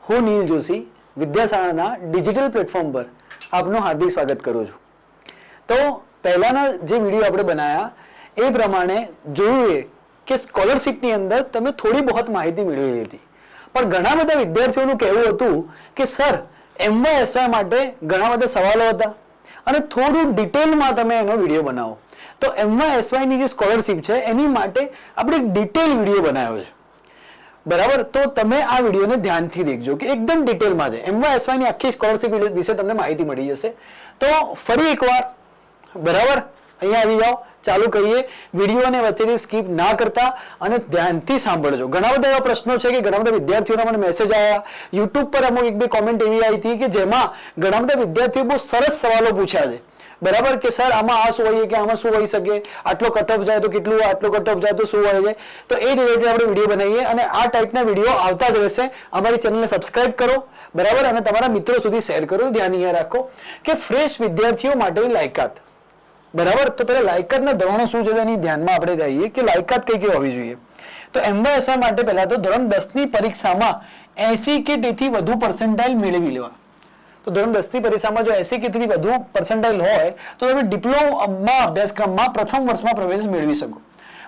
હું નીલ Joshi વિદ્યાશાળાના digital platform પર આપનું હાર્દિક સ્વાગત કરું છું. તો પહેલાના જે વિડીયો આપણે બનાવ્યા એ પ્રમાણે જોયું કે સ્કોલરશિપની અંદર તમે થોડી બહોત માહિતી મેળવી હતી, પણ ઘણા બધા વિદ્યાર્થીઓનું કહેવું હતું કે સર MYSY માટે ઘણા બધા સવાલો હતા અને થોડું ડિટેલમાં તમે એનો વિડીયો બનાવો. તો MYSY ની જે સ્કોલરશિપ છે એની માટે આપણે ડિટેલ વિડીયો બનાવ્યો છે, બરાબર. તો તમે આ વિડીયોને ધ્યાનથી દેખજો કે એકદમ ડિટેલમાં છે. MYSY ની આખી સ્કોલરશિપ વિશે તમને માહિતી મળી જશે. તો ફરી એકવાર બરાબર અહીંયા આવી જાઓ, ચાલુ કરીએ વિડીયોને વચ્ચેથી સ્કીપ ના કરતા અને ધ્યાનથી સાંભળજો. ઘણા બધા એવા પ્રશ્નો છે કે ઘણા બધા વિદ્યાર્થીઓના મને મેસેજ આવ્યા, યુટ્યુબ પર અમુક એક બે કોમેન્ટ એવી આવી હતી કે જેમાં ઘણા બધા વિદ્યાર્થીઓ બહુ સરસ સવાલો પૂછ્યા છે, બરાબર, કે સર આમાં આ શું હોય કે આમાં શું હોઈ શકે, આટલો કટ ઓફ જાય તો કેટલું, આટલો કટ ઓફ જાય તો શું હોય છે. તો એ રિલેટેડ આપણે વિડીયો બનાવીએ અને આ ટાઈપના વિડીયો આવતા જ રહેશે. અમારી ચેનલને સબસ્ક્રાઇબ કરો, બરાબર, અને તમારા મિત્રો સુધી શેર કરો. ધ્યાન અહીંયા રાખો કે ફ્રેશ વિદ્યાર્થીઓ માટેની લાયકાત, બરાબર. તો પહેલા લાયકાતના ધોરણો શું છે એની ધ્યાનમાં આપણે જઈએ કે લાયકાત કઈ કઈ હોવી જોઈએ. તો MYSY માટે પહેલા તો ધોરણ 10 ની પરીક્ષામાં 80 કે તેથી વધુ પર્સન્ટાઇલ મેળવી લેવા. તો ધોરણ 10 ની પરીક્ષામાં જો 80 કે તેથી વધુ પર્સન્ટાઇલ હોય તો તમે ડિપ્લોમા અભ્યાસક્રમમાં પ્રથમ વર્ષમાં પ્રવેશ મેળવી શકો,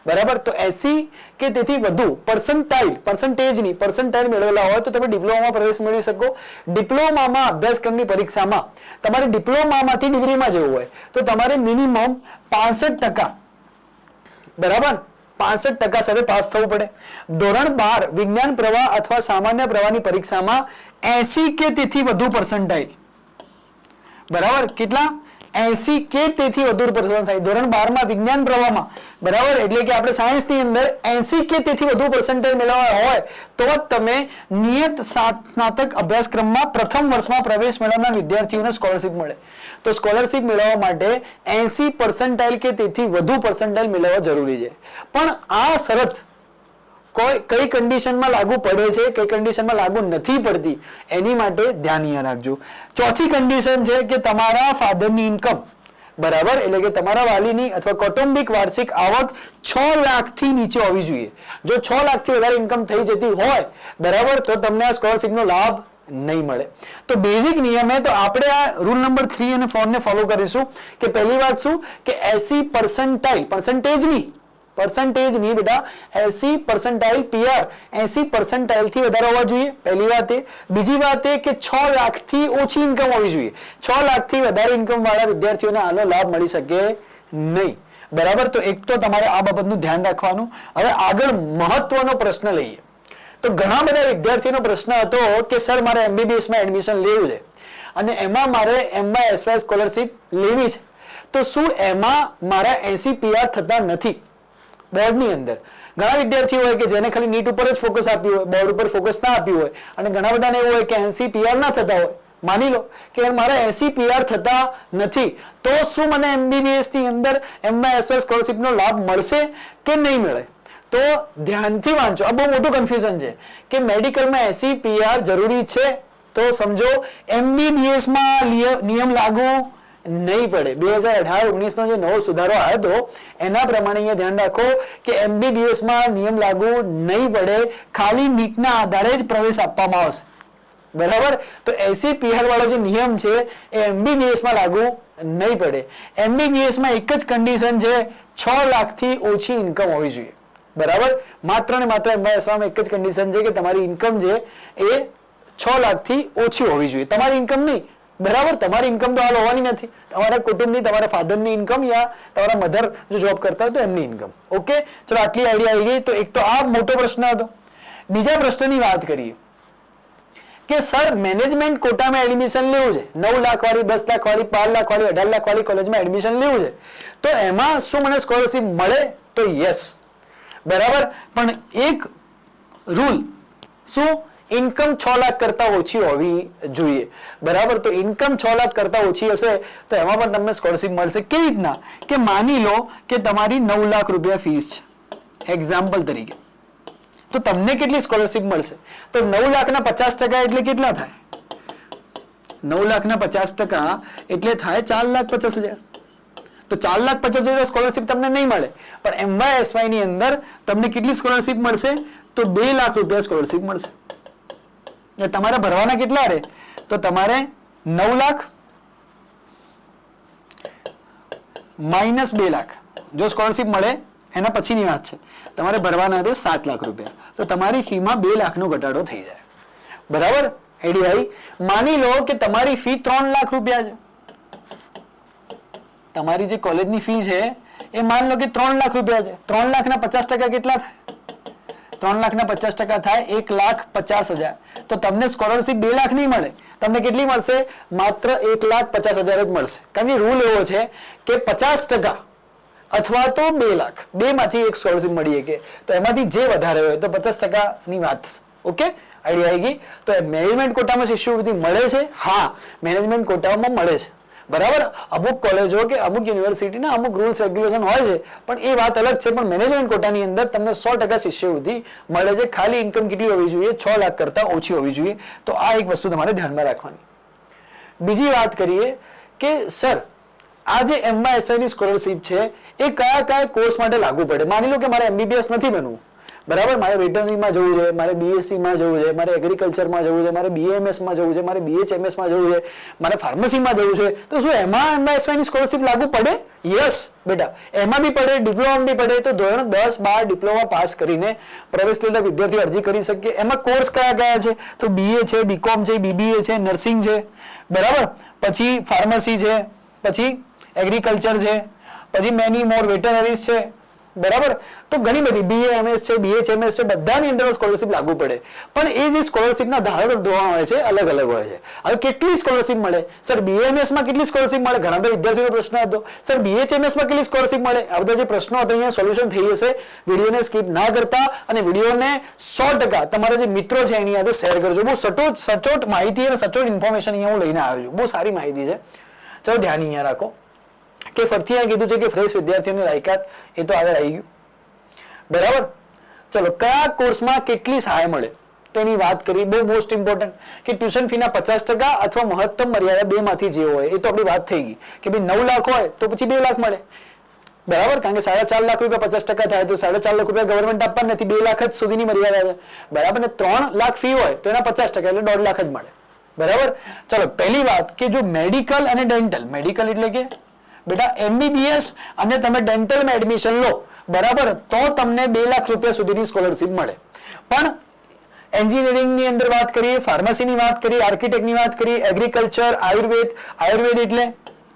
બરાબર. તો 80 કે તેથી વધુ પર્સન્ટાઇલ મેળવેલા હોય તો તમે ડિપ્લોમામાં પ્રવેશ મેળવી શકો. ડિપ્લોમામાં અભ્યાસક્રમની પરીક્ષામાં તમારે ડિપ્લોમામાંથી ડિગ્રીમાં જવું હોય તો તમારે મિનિમમ 65%, બરાબર, 65% સાથે પાસ થવું પડે. ધોરણ 12 વિજ્ઞાન પ્રવાહ અથવા સામાન્ય પ્રવાહની પરીક્ષામાં 80 કે તેથી વધુ પર્સન્ટાઇલ, બરાબર, કેટલા 80 કે તેથી વધુ પર્સન્ટાઇલ ધોરણ 12 માં વિજ્ઞાન પ્રવાહમાં, બરાબર, એટલે કે આપણે સાયન્સની અંદર 80 કે તેથી વધુ પર્સન્ટાઇલ મેળવવા હોય તો તમે નિયત સ્નાતક અભ્યાસક્રમમાં પ્રથમ વર્ષમાં પ્રવેશ મેળવનાર વિદ્યાર્થીઓને સ્કોલરશિપ મળે. તો સ્કોલરશિપ મેળવવા માટે 80% કે તેથી વધુ પર્સન્ટાઇલ મેળવવા જરૂરી છે. પણ આ શરત કઈ કન્ડિશનમાં લાગુ પડે છે, કઈ કન્ડિશનમાં લાગુ નથી પડતી, એની માટે ધ્યાન રાખજો. ચોથી કન્ડિશન છે કે તમારા ફાધરની ઇન્કમ, બરાબર, એટલે કે તમારા વાલીની અથવા કૌટુંબિક વાર્ષિક આવક 6 લાખથી નીચે હોવી જોઈએ. જો 6 લાખથી વધારે ઇન્કમ થઈ જતી હોય, બરાબર, તો તમને આ સ્કોલરશિપનો લાભ નહીં મળે. તો બેઝિક નિયમ તો આપણે આ રૂલ નંબર 3 અને 4 ને ફોલો કરીશું કે પહેલી વાત શું કે 80% પર્સન્ટેજની બેટા 80% PR 80% થી વધારે હોવા જોઈએ, પહેલી વાત એ. બીજી વાત એ કે 6 લાખથી ઓછી ઇન્કમ હોવી જોઈએ. 6 લાખથી વધારે ઇન્કમ વાળા વિદ્યાર્થીઓને આનો લાભ મળી શકે નહીં, બરાબર. તો એક તો તમારે આ બાબતનું ધ્યાન રાખવાનું. હવે આગળ મહત્વનો પ્રશ્ન લઈએ. તો ઘણા બધા વિદ્યાર્થીઓનો પ્રશ્ન હતો કે સર મારે MBBS માં એડમિશન લેવું છે અને એમાં મારે MYSY સ્કોલરશિપ લેવી છે, તો શું એમાં મારા 80 PR થતા નથી? બોર્ડની અંદર ઘણા વિદ્યાર્થીઓ હોય કે જેને ખાલી નીટ ઉપર જ ફોકસ આપ્યું હોય, બોર્ડ ઉપર ફોકસ ના આપ્યું હોય, અને ઘણા બધાને એવું હોય કે 80 PR ના થતા હોય. માની લો કે મારા 80 PR થતા નથી, તો શું મને MBBS ની અંદર MYSY સ્કોલરશિપનો લાભ મળશે કે નહીં મળે? તો ધ્યાનથી વાંચો. આ બહુ મોટું કન્ફ્યુઝન છે કે મેડિકલમાં 80 PR જરૂરી છે તો સમજો MBBS માં નિયમ લાગુ નહીં પડે. 2018-19 નો જે નવો સુધારો આવ્યો હતો એના પ્રમાણે અહીંયા ધ્યાન રાખો કે MBBS માં નિયમ લાગુ નહીં પડે, ખાલી નીટના આધારે જ પ્રવેશ આપવામાં આવશે, બરાબર. તો 80 PR વાળો જે નિયમ છે એ MBBS માં લાગુ નહીં પડે. MBBS માં એક જ કન્ડિશન છે, 6 લાખથી ઓછી ઇન્કમ હોવી જોઈએ, બરાબર. માત્ર ને માત્ર MYSY માં એક જ કન્ડિશન છે કે તમારી ઇન્કમ છે એ 6 લાખથી ઓછી હોવી જોઈએ. તમારી ઇન્કમ નહીં, બરાબર, તમારી ઇન્કમ તો હાલ હોવાની નથી, તમારા કુટુંબની, તમારા ફાધરની ઇન્કમ યા તમારા મધર જો જોબ કરતા હોય તો એમની ઇન્કમ. ઓકે, ચલો આટલી આઈડિયા આવી ગઈ. તો એક તો આ મોટો પ્રશ્ન હતો. બીજા પ્રશ્નની વાત કરીએ કે સર મેનેજમેન્ટ કોટામાં એડમિશન લેવું છે, 9 લાખ વાળી, 10 લાખ વાળી, 12 લાખ વાળી, 18 લાખ વાળી કોલેજમાં એડમિશન લેવું છે, તો એમાં શું મને સ્કોલરશિપ મળે? તો યસ, બરાબર. પણ એક રૂલ શું, ઇન્કમ 6 લાખ કરતા ઓછી હોવી જોઈએ, બરાબર. તો ઇન્કમ 6 લાખ કરતા ઓછી હશે તો એમાં પણ તમને સ્કોલરશિપ મળશે. કેવી રીતના કે માની લો કે તમારી 9 લાખ રૂપિયા ફીસ છે એક્ઝામ્પલ તરીકે, તો તમને કેટલી સ્કોલરશિપ મળશે? તો 9 લાખના 50% એટલે કેટલા થાય? 9 લાખના 50% એટલે થાય 4,50,000. તો 4,50,000 સ્કોલરશિપ તમને નહીં મળે, પણ MYSY ની અંદર તમને કેટલી સ્કોલરશિપ મળશે? તો 2 લાખ રૂપિયા સ્કોલરશિપ મળશે, તમારે ભરવાના કેટલા રહે? તો તમારે 9 લાખ માઇનસ 2 લાખ જો સ્કોલરશીપ મળે એના પછીની વાત છે. તમારે ભરવાના છે 7 લાખ રૂપિયા. તો તમારી ફીમાં 2 લાખનો ઘટાડો થઈ જાય. બરાબર? આઈડિયા આવી? માની લો કે તમારી ફી 3 લાખ રૂપિયા છે. તમારી જે કોલેજની ફી છે એ માન લો કે 3 લાખ રૂપિયા છે. 3 લાખના 50% કેટલા થાય? 3 લાખના 50% થાય 1,50,000. તો તમને સ્કોલરશીપ 2 લાખ નહીં મળે. તમને કેટલી મળશે? માત્ર 1,50,000 જ મળશે. કારણ કે રૂલ એવો છે કે 50% અથવા તો 2 લાખ, બે માંથી એક સ્કોલરશીપ મળી શકે. તો એમાંથી જે વધારે હોય તો 50%ની વાત થશે. ઓકે, આઈડિયા આવી ગઈ? તો મેનેજમેન્ટ કોટામાં શિષ્યવૃત્તિ મળે છે. હા, મેનેજમેન્ટ કોટામાં મળે છે. બરાબર? અમુક કોલેજો કે અમુક યુનિવર્સિટીના અમુક રૂલ્સ રેગ્યુલેશન હોય છે, પણ એ વાત અલગ છે. પણ મેનેજમેન્ટ કોટાની અંદર તમને 100% શિષ્યવૃત્તિ મળે છે. ખાલી ઇન્કમ કેટલી હોવી જોઈએ? 6 લાખ કરતા ઓછી હોવી જોઈએ. તો આ એક વસ્તુ તમારે ધ્યાનમાં રાખવાની. બીજી વાત કરીએ કે સર આ જે MYSYની સ્કોલરશીપ છે એ કયા કયા કોર્સ માટે લાગુ પડે? માની લો કે મારે MBBS નથી બનવું, બરાબર? મારે વેટરનરીમાં જવું છે, મારે BScમાં જવું છે, મારે એગ્રીકલ્ચરમાં જવું છે, મારે BAMSમાં જવું છે, મારે BHMSમાં જવું છે, મારે ફાર્મસીમાં જવું છે. તો શું એમાં MYSYની સ્કોલરશીપ લાગુ પડે? યસ બેટા, એમાં બી પડે, ડિપ્લોમામાં બી પડે. તો ધોરણ 10, 12 ડિપ્લોમા પાસ કરીને પ્રવેશ લેતા વિદ્યાર્થીઓ અરજી કરી શકે. એમાં કોર્સ કયા કયા છે? તો BA છે, BCom છે, BBA છે, નર્સિંગ છે, બરાબર? પછી ફાર્મસી છે, પછી એગ્રીકલ્ચર છે, પછી મેની મોર વેટરનરીઝ છે, બરાબર? તો ઘણી બધી BAMS છે, BHMS છે, બધાની અંદર સ્કોલરશીપ લાગુ પડે. પણ એ જે સ્કોલરશીપના ધોરણ હોય છે અલગ અલગ હોય છે. હવે કેટલી સ્કોલરશીપ મળે? સર BAMSમાં કેટલી સ્કોલરશીપ મળે? ઘણા બધા વિદ્યાર્થીઓનો પ્રશ્ન હતો. સર BHMSમાં કેટલી સ્કોલરશીપ મળે? આ બધા જે પ્રશ્નો હતા અહીંયા સોલ્યુશન થઈ જશે. વિડીયોને સ્કીપ ના કરતા અને વિડીયોને 100% તમારા જે મિત્રો છે એની સાથે શેર કરજો. બહુ સચોટ માહિતી અને સચોટ ઇન્ફોર્મેશન અહીંયા હું લઈને આવ્યો છું. બહુ સારી માહિતી છે. ચલો ધ્યાન અહીંયા રાખો કે ફરીથી અહીંયા કીધું છે કે ફ્રેશ વિદ્યાર્થીઓની લાયકાત એ તો આગળ આવી ગયું, બરાબર? ચલો કયા કોર્સમાં કેટલી સહાય મળે તો એની વાત કરી. બહુ મોસ્ટ ઇમ્પોર્ટન્ટ કે ટ્યુશન ફીના 50% અથવા મહત્તમ મર્યાદા બે માંથી જે હોય એ તો આપણી વાત થઈ ગઈ કે ભાઈ 9 લાખ હોય તો પછી 2 લાખ મળે, બરાબર? કારણ કે 4.5 લાખ રૂપિયા 50% થાય તો 4.5 લાખ રૂપિયા ગવર્મેન્ટ આપવાના નથી. 2 લાખ જ સુધીની મર્યાદા છે, બરાબર? ને 3 લાખ ફી હોય તો એના 50% એટલે 1.5 લાખ જ મળે, બરાબર? ચલો પહેલી વાત કે જો મેડિકલ અને ડેન્ટલ, મેડિકલ એટલે કે બેટા MBBS અને તમે ડેન્ટલમાં એડમિશન લો, બરાબર, તો તમને 2 લાખ રૂપિયા સુધીની સ્કોલરશીપ મળે. પણ એન્જિનિયરિંગની અંદર વાત કરીએ, ફાર્મસીની વાત કરીએ, આર્કિટેક્ટની વાત કરીએ, એગ્રીકલ્ચર, આયુર્વેદ એટલે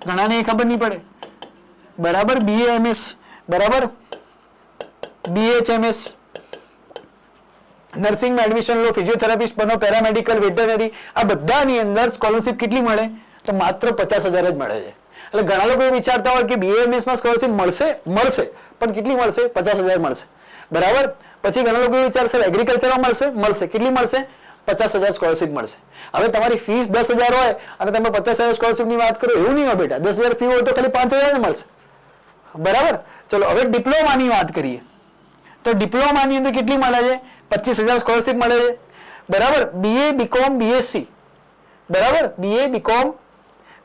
ઘણાને ખબર નહીં પડે, બરાબર? BAMS, બરાબર? BHMS, નર્સિંગમાં એડમિશન લો, ફિઝિયોથેરાપિસ્ટ બનો, પેરામેડિકલ, વેટરનરી, આ બધાની અંદર સ્કોલરશીપ કેટલી મળે? તો માત્ર 50,000 જ મળે છે. એટલે ઘણા લોકો વિચારતા હોય કે BAMSમાં સ્કોલરશીપ મળશે પણ કેટલી મળશે? 50,000 મળશે, બરાબર? પછી ઘણા લોકો વિચારશે એગ્રીકલ્ચરમાં મળશે કેટલી મળશે? 50,000 સ્કોલરશીપ મળશે. હવે તમારી ફીસ 10,000 હોય અને તમે 50,000 સ્કોલરશીપની વાત કરો, એવું નહીં હોય બેટા. 10,000 ફી હોય તો ખાલી 5,000 મળશે, બરાબર? ચલો હવે ડિપ્લોમાની વાત કરીએ તો ડિપ્લોમાની અંદર કેટલી મળે છે? 25,000 સ્કોલરશીપ મળે છે, બરાબર? BA, BCom, BSc, બરાબર? BA, BCom,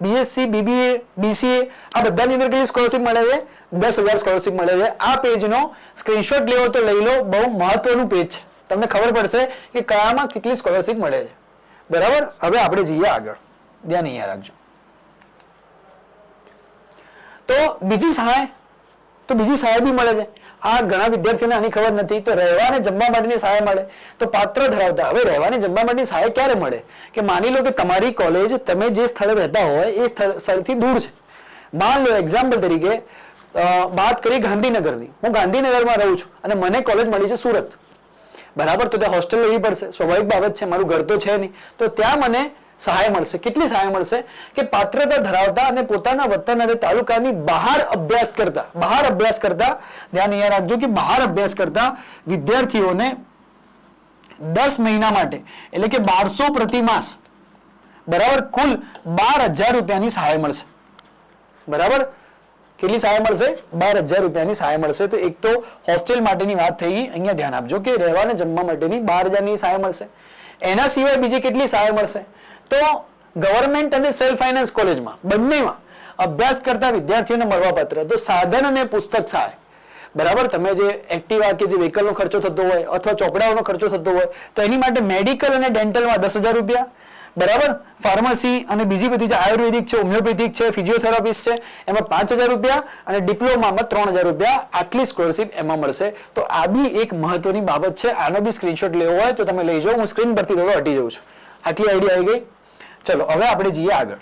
BSc, BBA, BCA, આ બધાની અંદર કેટલી સ્કોલરશીપ મળે છે? 10,000 સ્કોલરશીપ મળે છે. આ પેજનો સ્ક્રીનશોટ લેવો તો લઈ લો, બહુ મહત્વનું પેજ છે. તમને ખબર પડશે કે કયામાં કેટલી સ્કોલરશીપ મળે છે, બરાબર? હવે આપણે જઈએ આગળ, ધ્યાન અહીંયા રાખજો. તો બીજી સહાય બી મળે છે. આ ઘણા વિદ્યાર્થીઓને આની ખબર નથી. તો રહેવા અને જમવા માટેની સહાય મળે. તો પાત્ર ધરાવતા, હવે રહેવા અને જમવા માટેની સહાય ક્યારે મળે? કે માની લો કે તમારી કોલેજ તમે જે સ્થળે રહેતા હોય એ સ્થળથી દૂર છે. માન લો એક્ઝામ્પલ તરીકે વાત કરીએ ગાંધીનગરની, હું ગાંધીનગરમાં રહું છું અને મને કોલેજ મળી છે સુરત, બરાબર? તો ત્યાં હોસ્ટેલ લેવી પડશે, સ્વાભાવિક બાબત છે, મારું ઘર તો છે નહીં. તો ત્યાં મને સહાય મળશે. કેટલી સહાય મળશે? કે પાત્રતા ધરાવતા અને પોતાના વતન અને તાલુકાની બહાર અભ્યાસ કરતા, ધ્યાન અહીંયા રાખજો કે બહાર અભ્યાસ કરતા વિદ્યાર્થીઓને 10 મહિના માટે એટલે કે 1200 પ્રતિ માસ, બરાબર, કુલ 12,000 રૂપિયાની સહાય મળશે, બરાબર? કેટલી સહાય મળશે? 12,000 રૂપિયાની સહાય મળશે. તો એક તો હોસ્ટેલ માટેની વાત થઈ ગઈ, અહીંયા ધ્યાન આપજો કે રહેવા અને જમવા માટેની 12,000ની સહાય મળશે. એના સિવાય બીજી કેટલી સહાય મળશે? તો ગવર્મેન્ટ અને સેલ્ફ ફાઇનાન્સ કોલેજમાં બંનેમાં અભ્યાસ કરતા વિદ્યાર્થીઓને મળવાપાત્ર તો સાધન અને પુસ્તક સહાય, બરાબર, તમે જે એક્ટિવા કે જે વ્હીકલનો ખર્ચો થતો હોય અથવા ચોપડાઓનો ખર્ચો થતો હોય તો એની માટે મેડિકલ અને ડેન્ટલમાં 10,000 રૂપિયા, બરાબર, ફાર્મસી અને બીજી બધી જે આયુર્વેદિક છે, હોમિયોપેથિક છે, ફિઝિયોથેરાપિસ્ટ છે એમાં 5,000 રૂપિયા અને ડિપ્લોમામાં 3,000 રૂપિયા, આટલી સ્કોલરશિપ એમાં મળશે. તો આ બી એક મહત્વની બાબત છે. આનો બી સ્ક્રીનશોટ લેવો હોય તો તમે લઈ જાઓ. હું સ્ક્રીન પરથી થોડો હટી જાઉં છું. આટલી આઈડિયા આવી ગઈ. ચલો હવે આપણે જઈએ આગળ.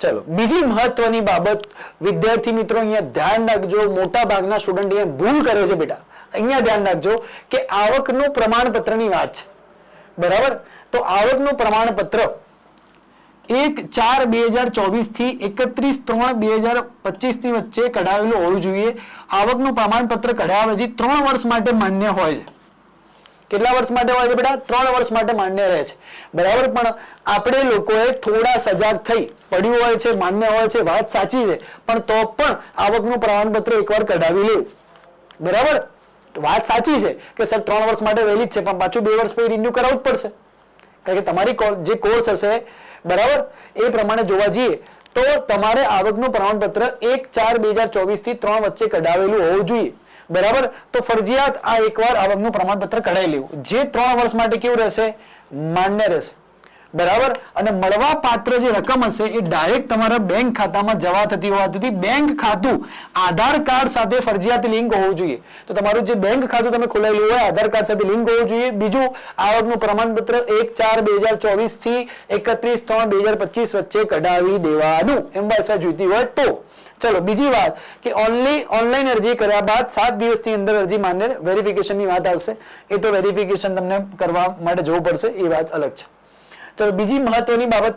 ચલો બીજી મહત્વની બાબત વિદ્યાર્થી મિત્રો અહીંયા ધ્યાન રાખજો. મોટા ભાગના સ્ટુડન્ટ અહીંયા ભૂલ કરે છે બેટા. અહીંયા ધ્યાન રાખજો કે આવકનું પ્રમાણપત્રની વાત છે, બરાબર. તો આવકનું પ્રમાણપત્ર 1/4/2024 થી 31/3/2025 ની વચ્ચે કઢાવેલું હોવું જોઈએ. આવકનું પ્રમાણપત્ર કઢાવ્યા પછી 3 વર્ષ માટે માન્ય હોય છે. કેટલા વર્ષ માટે હોય છે બેટા? 3 વર્ષ માટે માન્ય રહે છે, બરાબર. પણ આપણે લોકોએ થોડા સજાગ થઈ, પડ્યું હોય છે, માન્ય હોય છે, વાત સાચી છે, પણ તો પણ આવકનું પ્રમાણપત્ર એકવાર કઢાવી લેવું, બરાબર. વાત સાચી છે કે સર 3 વર્ષ માટે વહેલી જ છે, પણ પાછું 2 વર્ષ પછી રિન્યુ કરાવવું જ પડશે, કારણ કે તમારી જે કોર્સ હશે, બરાબર, એ પ્રમાણે જોવા જઈએ તો તમારે આવકનું પ્રમાણપત્ર 1/4/2024 થી 3 વચ્ચે કઢાવેલું હોવું જોઈએ, બરાબર. તો ફરજિયાત આ એકવાર આવકનું પ્રમાણપત્ર કઢાવી લેવું, જે 3 વર્ષ માટે કેવું રહેશે? માન્ય રહેશે, બરાબર. અને મળવા પાત્ર જે રકમ હશે એ ડાયરેક્ટ તમારા બેંક ખાતામાં જવા થતી હોવાથી બેંક ખાતું આધાર કાર્ડ સાથે ફરજિયાત લિંક હોવું જોઈએ. તો તમારું જે બેંક ખાતું તમે ખોલાયેલું હોય આધાર કાર્ડ સાથે લિંક હોવું જોઈએ. બીજું, આવકનું પ્રમાણપત્ર 1/4/2024 થી 31/3/2025 વચ્ચે કઢાવી દેવાનું, એમ જોઈતી હોય તો. ચલો બીજી વાત કે ઓનલાઈન અરજી કર્યા બાદ 7 દિવસની અંદર અરજી માન્ય, વેરિફિકેશનની વાત આવશે. એ તો વેરિફિકેશન તમને કરવા માટે જવું પડશે, એ વાત અલગ છે. ચલો બીજી મહત્વની બાબત,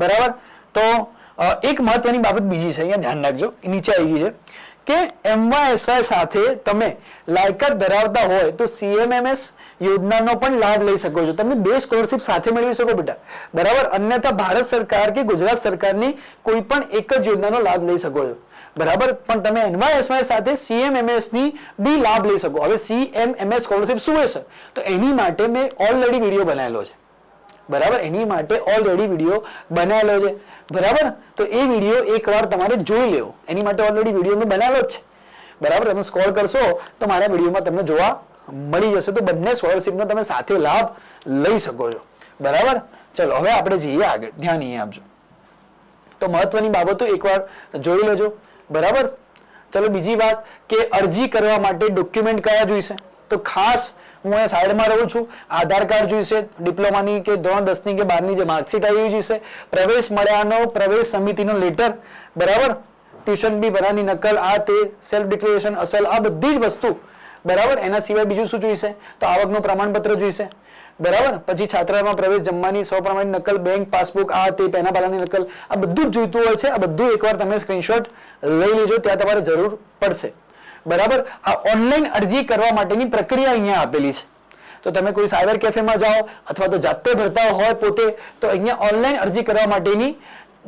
બરાબર. તો એક મહત્વની બાબત બીજી છે, અહીંયા ધ્યાન રાખજો, નીચે આવી ગઈ છે કે MYSY સાથે તમે લાયકાત ધરાવતા હોય તો CMMS યોજનાનો પણ લાભ લઈ શકો છો. તમે 2 સ્કોલરશિપ સાથે મેળવી શકો બેટા, બરાબર. અન્યથા ભારત સરકાર કે ગુજરાત સરકારની કોઈ પણ એક જ યોજનાનો લાભ લઈ શકો છો, બરાબર. પણ તમે MYSY સાથે CMMS ની બી લાભ લઈ શકો. હવે CMMS સ્કોલરશિપ શું હશે? તો એની માટે મેં ઓલરેડી વિડીયો બનાવેલો છે, બરાબર. એની માટે ઓલરેડી વિડીયો બનાવેલો છે, બરાબર. તો એ વિડીયો એકવાર તમારે જોઈ લેવો. એની માટે ઓલરેડી વિડીયો મેં બનાવેલો જ છે, બરાબર. તમે સ્ક્રોલ કરશો તો મારા વિડીયોમાં તમને જોવા મળી જશે. તો બંને સ્કોલરશિપનો તમે સાથે લાભ લઈ શકો છો, બરાબર. ચલો હવે આપણે જઈએ આગળ, ધ્યાન અહીંયા આપજો. તો મહત્વની બાબતો એકવાર જોઈ લેજો, બરાબર. ચલો બીજી વાત કે અરજી કરવા માટે ડોક્યુમેન્ટ કયા જોઈશે? તો ખાસ હું અહીંયા સાઈડમાં રહું છું. આધાર કાર્ડ જોઈશે, ડિપ્લોમાની કે ધોરણ 10ની કે 12ની જે માર્કશીટ આવી જોઈશે, પ્રવેશ મળ્યાનો પ્રવેશ સમિતિનો લેટર, બરાબર, ટ્યુશન બી ભરાની નકલ, આ તે સેલ્ફ ડિક્લેરેશન અસલ, આ બધી જ વસ્તુ, બરાબર. એના સિવાય બીજું શું જોઈશે? તો આવકનું પ્રમાણપત્ર જોઈશે, બરાબર. પછી છાત્રાલયમાં પ્રવેશ, જમવાની સ્વપ્રમાણિત નકલ, બેંક પાસબુક, આ તે પેના પાલાની નકલ, આ બધું જ જોઈતું હોય છે. આ બધું એકવાર તમે સ્ક્રીનશોટ લઈ લેજો, ત્યાં તમારે જરૂર પડશે, બરાબર. આ ઓનલાઈન અરજી કરવા માટેની પ્રક્રિયા અહીંયા આપેલી છે. તો તમે કોઈ સાયબર કેફેમાં જાઓ અથવા તો જાતે ભરતા હોય પોતે, તો અહીંયા ઓનલાઈન અરજી કરવા માટેની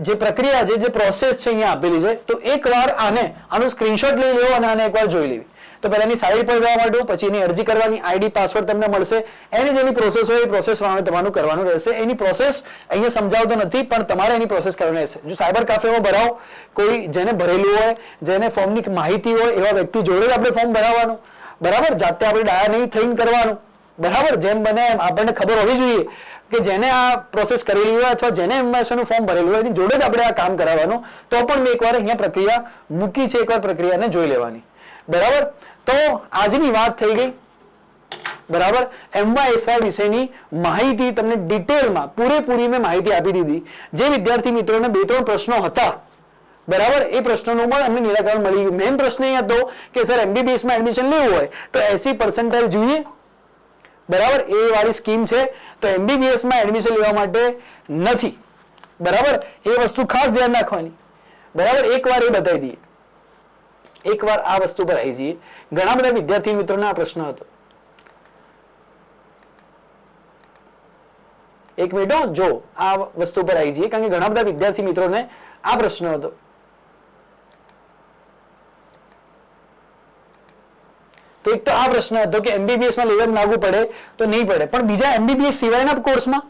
જે પ્રક્રિયા છે, જે પ્રોસેસ છે અહીંયા આપેલી છે. તો એકવાર આનું સ્ક્રીનશોટ લઈ લેવો અને આને એકવાર જોઈ લેવી. તો પહેલાની સાઈડ પર જવા માટે, પછી એની અરજી કરવાની ID પાસવર્ડ તમને મળશે. એની જેની પ્રોસેસ હોય એ પ્રોસેસ પ્રમાણે તમારું કરવાનું રહેશે. એની પ્રોસેસ અહીંયા સમજાવતો નથી, પણ તમારે એની પ્રોસેસ કરવાની રહેશે. જો સાયબર કાફેમાં ભરાવો, કોઈ જેને ભરેલું હોય, જેને ફોર્મની માહિતી હોય એવા વ્યક્તિ જોડે જ આપણે ફોર્મ ભરાવવાનું, બરાબર. જાતે આપણે ડાયા નહીં થઈને કરવાનું, બરાબર. જેમ બને એમ આપણને ખબર હોવી જોઈએ કે જેને આ પ્રોસેસ કરેલી હોય અથવા જેને MYSY નું ફોર્મ ભરેલું હોય એની જોડે જ આપણે આ કામ કરાવવાનું. તો પણ મેં એકવાર અહીંયા પ્રક્રિયા મૂકી છે, એકવાર પ્રક્રિયાને જોઈ લેવાની, બરાબર. તો આજની વાત થઈ ગઈ, બરાબર. MYSY વિશેની માહિતી તમને ડિટેલમાં પૂરેપૂરી મેં માહિતી આપી દીધી. જે વિદ્યાર્થી મિત્રોને 2-3 પ્રશ્નો હતા, બરાબર, એ પ્રશ્નોનું પણ અમને નિરાકરણ મળી ગયું. મેઇન પ્રશ્ન એ હતો કે સર MBBS માં એડમિશન લેવું હોય તો 80% જોઈએ, બરાબર. એ વાળી સ્કીમ છે. તો MBBS માં એડમિશન લેવા માટે નથી, બરાબર. એ વસ્તુ ખાસ ધ્યાન રાખવાની, બરાબર. એકવાર એ બતાવી દઈએ, એકવાર આ વસ્તુ પર આવી જઈએ. ઘણા બધા વિદ્યાર્થી મિત્રોને આ પ્રશ્ન હતો. એક મિનિટ, જો આ વસ્તુ પર આવી જઈએ, કારણ કે ઘણા બધા વિદ્યાર્થી મિત્રોને આ પ્રશ્ન હતો. તો એક તો આ પ્રશ્ન હતો કે MBBS માં લેવલ લાગુ પડે તો નહીં પડે, પણ બીજા MBBS સિવાયના કોર્સમાં,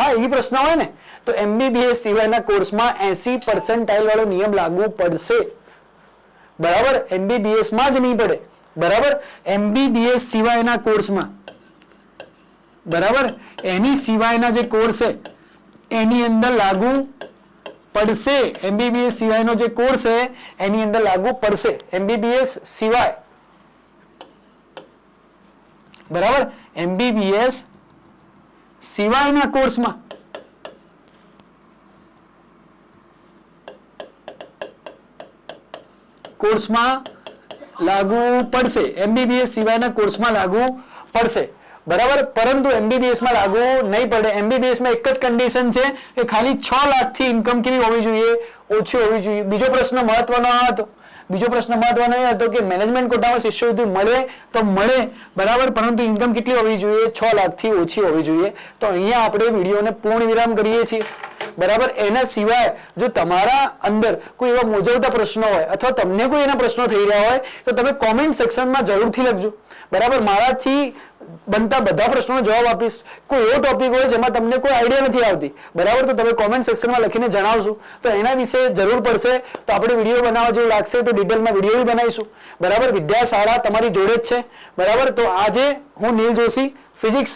હા, એવી પ્રશ્ન હોય ને તો MBBS સિવાયના કોર્સમાં 80% વાળો નિયમ લાગુ પડશે. બરાબર, MBBS માં જ નહીં પડે. બરાબર, MBBS સિવાયના કોર્સમાં, બરાબર, એની સિવાયના જે કોર્સ છે એની અંદર લાગુ પડશે. MBBS સિવાયનો જે કોર્સ છે એની અંદર લાગુ પડશે. MBBS સિવાય, બરાબર, MBBS સિવાયના કોર્સમાં લાગુ પડશે. MBBS સિવાયના કોર્સમાં લાગુ પડશે. બરાબર, પરંતુ MBBS માં લાગુ નહીં પડે. MBBS માં એક જ કન્ડિશન છે કે ખાલી 6 લાખથી ઇન્કમ કેવી હોવી જોઈએ? ઓછી હોવી જોઈએ. બીજો પ્રશ્ન મહત્વનો હતો. એ હતો કે મેનેજમેન્ટ કોટામાં શિષ્યવૃત્તિ મળે તો મળે, બરાબર, પરંતુ ઇન્કમ કેટલી હોવી જોઈએ? 6 લાખથી ઓછી હોવી જોઈએ. તો અહીંયા આપણે વિડીયોને પૂર્ણ વિરામ કરીએ છીએ. બરાબર, એના સિવાય જો તમારા અંદર કોઈ એવા મૂંઝવતા પ્રશ્નો હોય અથવા તમને કોઈ એના પ્રશ્નો થઈ રહ્યા હોય તો તમે કોમેન્ટ સેક્શનમાં જરૂરથી લખજો. બરાબર, મારાથી બનતા બધા પ્રશ્નોનો જવાબ આપીશ. કોઈ એવો ટોપિક હોય જેમાં તમને કોઈ આઈડિયા નથી આવતી, બરાબર, તો તમે કોમેન્ટ સેક્શનમાં લખીને જણાવશો. તો એના વિશે જરૂર પડશે તો આપણે વિડીયો બનાવવા જેવું લાગશે તો ડિટેલમાં વિડીયો બી બનાવીશું. બરાબર, વિદ્યાશાળા તમારી જોડે જ છે. બરાબર, તો આજે હું નીલ જોશી ફિઝિક્સ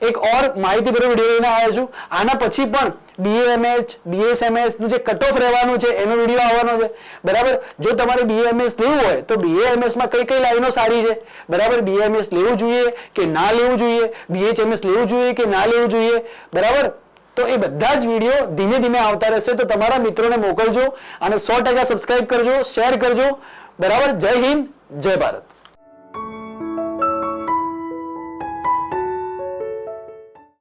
એક ઓર માહિતીભર્યો વિડીયો લઈને આવ્યો છું. આના પછી પણ BAMS BSMS નું જે કટ ઓફ રહેવાનું છે એનો વિડીયો આવવાનો છે. બરાબર, જો તમારે BAMS લેવું હોય તો BAMS માં કઈ કઈ લાઈનો સારી છે, બરાબર, BAMS લેવું જોઈએ કે ના લેવું જોઈએ, BHMS લેવું જોઈએ કે ના લેવું જોઈએ, બરાબર, તો એ બધા જ વિડીયો ધીમે ધીમે આવતા રહેશે. તો તમારા મિત્રોને મોકલજો અને 100% સબસ્ક્રાઇબ કરજો, શેર કરજો. બરાબર, જય હિન્દ, જય ભારત.